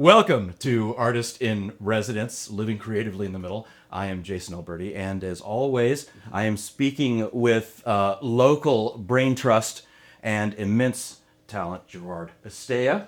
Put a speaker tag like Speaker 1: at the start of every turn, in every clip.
Speaker 1: Welcome to Artist in Residence, Living Creatively in the Middle. I am Jason Alberty, and as always, I am speaking with local brain trust and immense talent, Gerard Estella.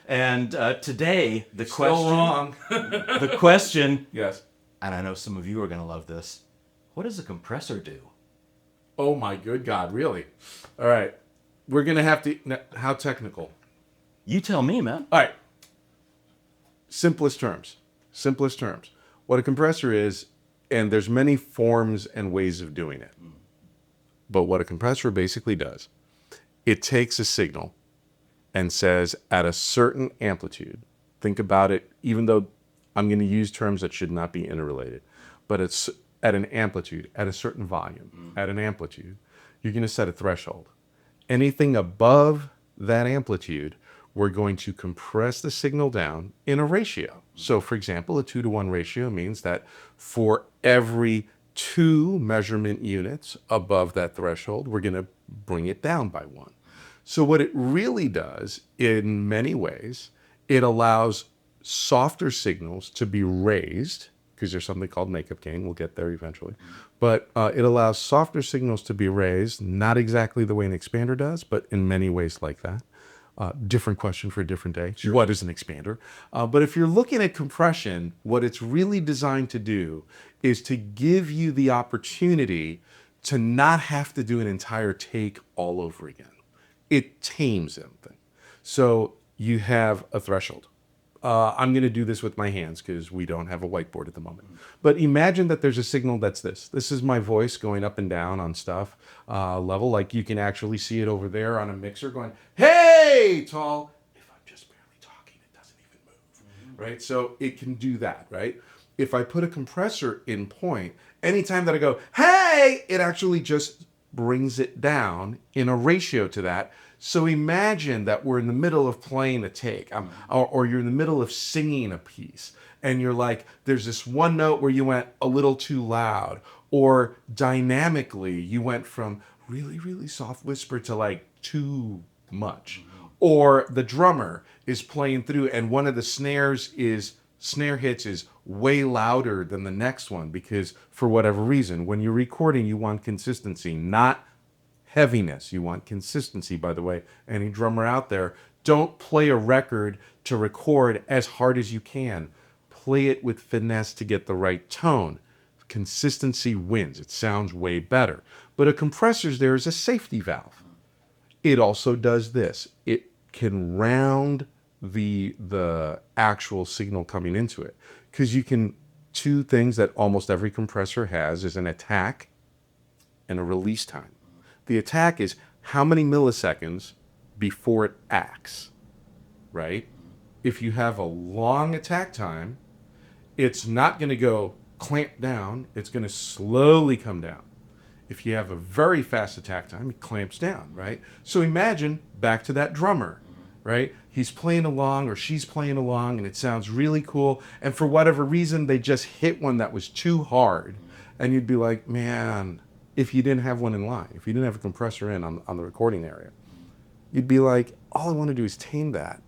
Speaker 1: And today, the
Speaker 2: Still
Speaker 1: question...
Speaker 2: wrong.
Speaker 1: The question,
Speaker 2: Yes.
Speaker 1: and I know some of you are going to love this, what does a compressor do?
Speaker 2: Oh my good God, really? All right. We're going to have to... How technical?
Speaker 1: You tell me, man.
Speaker 2: All right. Simplest terms. What a compressor is, and there's many forms and ways of doing it. But what a compressor basically does, it takes a signal and says at a certain amplitude, think about it, even though I'm going to use terms that should not be interrelated, but it's at an amplitude, at a certain volume, at an amplitude, you're going to set a threshold. Anything above that amplitude, we're going to compress the signal down in a ratio. So for example, a 2-to-1 ratio means that for every 2 measurement units above that threshold, we're going to bring it down by 1. So what it really does, in many ways, it allows softer signals to be raised, because there's something called makeup gain. We'll get there eventually. But it allows softer signals to be raised, not exactly the way an expander does, but in many ways like that. Different question for a different day. Sure. What is an expander? But if you're looking at compression, what it's really designed to do is to give you the opportunity to not have to do an entire take all over again. It tames something. So you have a threshold. I'm going to do this with my hands because we don't have a whiteboard at the moment. But imagine that there's a signal that's this. This is my voice going up and down on stuff level. Like you can actually see it over there on a mixer going, hey, tall. If I'm just barely talking, it doesn't even move, right? So it can do that, right? If I put a compressor in point, anytime that I go, hey, it actually just brings it down in a ratio to that. So imagine that we're in the middle of playing a take, or you're in the middle of singing a piece, and you're like, there's this one note where you went a little too loud, or dynamically you went from really, really soft whisper to like too much. Or the drummer is playing through and one of the snare hits is way louder than the next one because for whatever reason, when you're recording, you want consistency, not heaviness. You want consistency, by the way. Any drummer out there, don't play a record to record as hard as you can. Play it with finesse to get the right tone. Consistency wins. It sounds way better. But a compressor there is a safety valve. It also does this. It can round the actual signal coming into it. Because you can, 2 things that almost every compressor has is an attack and a release time. The attack is how many milliseconds before it acts, right? If you have a long attack time, it's not going to go clamp down. It's going to slowly come down. If you have a very fast attack time, it clamps down, right? So imagine back to that drummer, right? He's playing along or she's playing along and it sounds really cool. And for whatever reason, they just hit one that was too hard. And you'd be like, man, if you didn't have one in line, if you didn't have a compressor in on the recording area, you'd be like, all I want to do is tame that.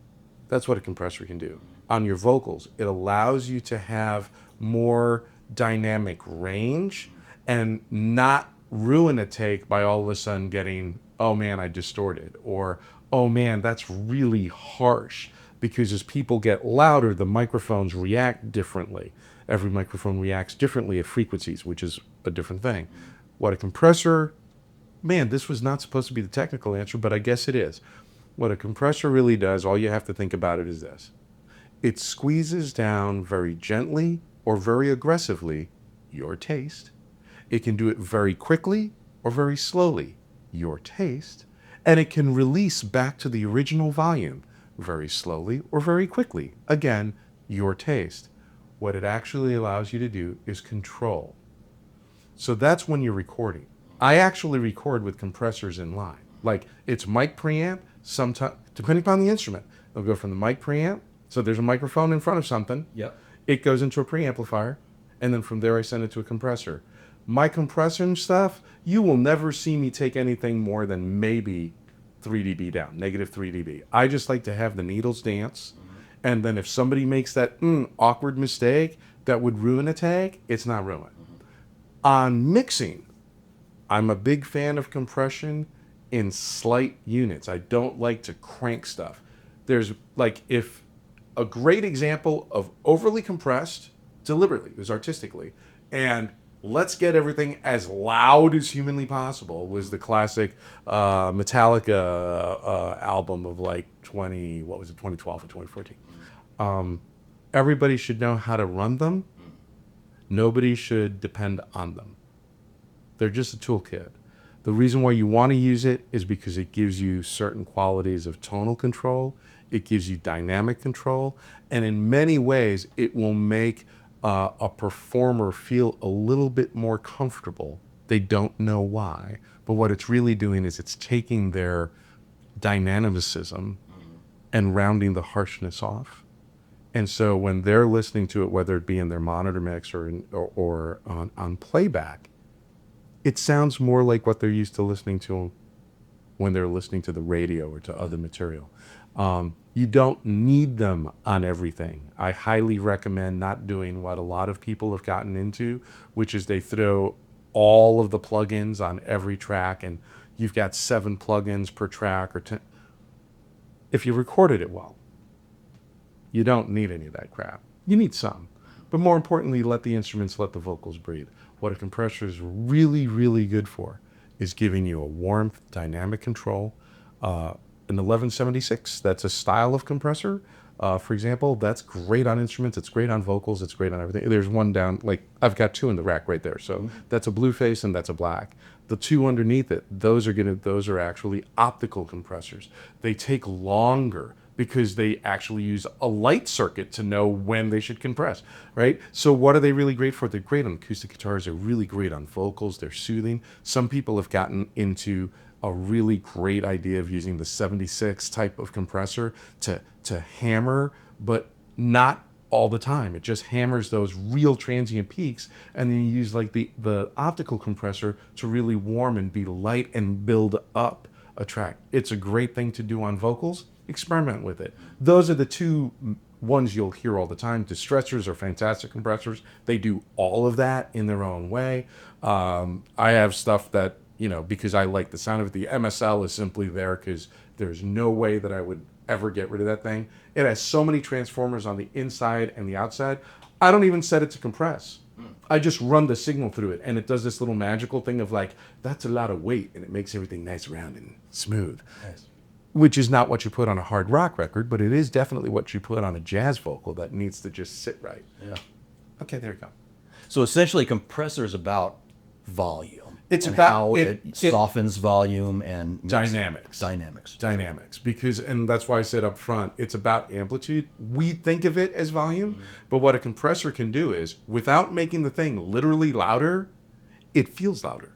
Speaker 2: That's what a compressor can do. On your vocals, it allows you to have more dynamic range and not ruin a take by all of a sudden getting, oh man, I distorted, or oh man, that's really harsh. Because as people get louder, the microphones react differently. Every microphone reacts differently at frequencies, which is a different thing. What a compressor, man, this was not supposed to be the technical answer, but I guess it is. What a compressor really does, all you have to think about it is this. It squeezes down very gently or very aggressively, your taste. It can do it very quickly or very slowly, your taste. And it can release back to the original volume very slowly or very quickly, again, your taste. What it actually allows you to do is control. So that's when you're recording. I actually record with compressors in line. Like it's mic preamp, sometimes, depending upon the instrument, they'll go from the mic preamp. So there's a microphone in front of something.
Speaker 1: Yep.
Speaker 2: It goes into a preamplifier. And then from there, I send it to a compressor. My compressor and stuff, you will never see me take anything more than maybe 3 dB down, negative 3 dB. I just like to have the needles dance And then if somebody makes that awkward mistake that would ruin a take, it's not ruined. On mixing, I'm a big fan of compression in slight units. I don't like to crank stuff. There's like, if a great example of overly compressed deliberately, is artistically, and let's get everything as loud as humanly possible was the classic Metallica album of like 2012 or 2014. Everybody should know how to run them. Nobody should depend on them. They're just a toolkit. The reason why you want to use it is because it gives you certain qualities of tonal control. It gives you dynamic control. And in many ways, it will make a performer feel a little bit more comfortable. They don't know why. But what it's really doing is it's taking their dynamicism and rounding the harshness off. And so when they're listening to it, whether it be in their monitor mix or on playback, it sounds more like what they're used to listening to when they're listening to the radio or to other material. You don't need them on everything. I highly recommend not doing what a lot of people have gotten into, which is they throw all of the plugins on every track, and you've got 7 plugins per track or 10. If you recorded it well, you don't need any of that crap. You need some. But more importantly, let the instruments, let the vocals breathe. What a compressor is really, really good for is giving you a warmth, dynamic control. An 1176, that's a style of compressor. For example, that's great on instruments. It's great on vocals. It's great on everything. There's one down, like I've got 2 in the rack right there. So that's a blue face and that's a black. The 2 underneath it, those are actually optical compressors. They take longer because they actually use a light circuit to know when they should compress, right? So what are they really great for? They're great on acoustic guitars. They're really great on vocals. They're soothing. Some people have gotten into a really great idea of using the 76 type of compressor to hammer, but not all the time. It just hammers those real transient peaks, and then you use like the optical compressor to really warm and be light and build up a track. It's a great thing to do on vocals. Experiment with it. Those are the 2 ones you'll hear all the time. Distressors are fantastic compressors. They do all of that in their own way. I have stuff that, because I like the sound of it. The MSL is simply there because there's no way that I would ever get rid of that thing. It has so many transformers on the inside and the outside. I don't even set it to compress. I just run the signal through it, and it does this little magical thing of like, that's a lot of weight, and it makes everything nice, round, and smooth. Nice. Which is not what you put on a hard rock record, but it is definitely what you put on a jazz vocal that needs to just sit right.
Speaker 1: Yeah.
Speaker 2: Okay, there you go.
Speaker 1: So essentially, compressor is about volume.
Speaker 2: It's
Speaker 1: and
Speaker 2: about
Speaker 1: how it softens volume and
Speaker 2: dynamics.
Speaker 1: Dynamics.
Speaker 2: And that's why I said up front, it's about amplitude. We think of it as volume, but what a compressor can do is, without making the thing literally louder, it feels louder.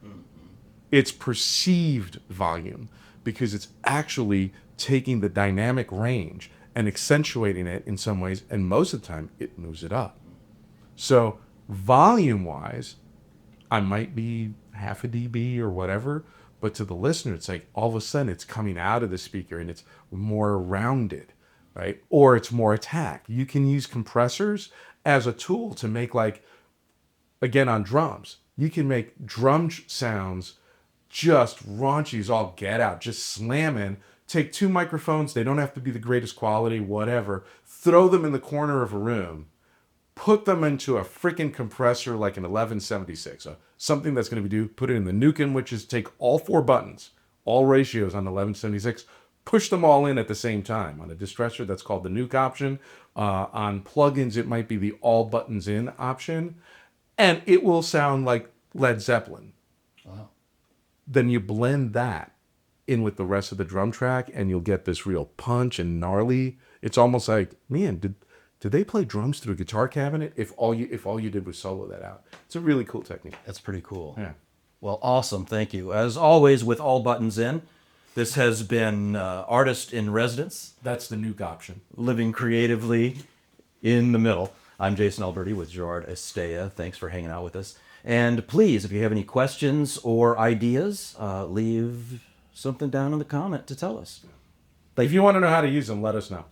Speaker 2: It's perceived volume, because it's actually taking the dynamic range and accentuating it in some ways, and most of the time it moves it up. So volume-wise, I might be half a dB or whatever, but to the listener, it's like all of a sudden it's coming out of the speaker and it's more rounded, right? Or it's more attack. You can use compressors as a tool to make, like, again, on drums, you can make drum sounds just raunchy as all get out, just slamming. Take 2 microphones, they don't have to be the greatest quality, whatever, throw them in the corner of a room, put them into a freaking compressor like an 1176, something that's going to put it in the Nukin, which is take all 4 buttons, all ratios on the 1176, push them all in at the same time. On a distressor, that's called the Nuke option. On plugins, it might be the all buttons in option, and it will sound like Led Zeppelin. Wow. Then you blend that in with the rest of the drum track, and you'll get this real punch and gnarly. It's almost like, man, did they play drums through a guitar cabinet if all you did was solo that out? It's a really cool technique.
Speaker 1: That's pretty cool.
Speaker 2: Yeah.
Speaker 1: Well, awesome. Thank you. As always, with all buttons in, this has been Artist in Residence.
Speaker 2: That's the Nuke option.
Speaker 1: Living creatively in the middle. I'm Jason Alberty with Gerard Estella. Thanks for hanging out with us. And please, if you have any questions or ideas, leave something down in the comment to tell us.
Speaker 2: If you want to know how to use them, let us know.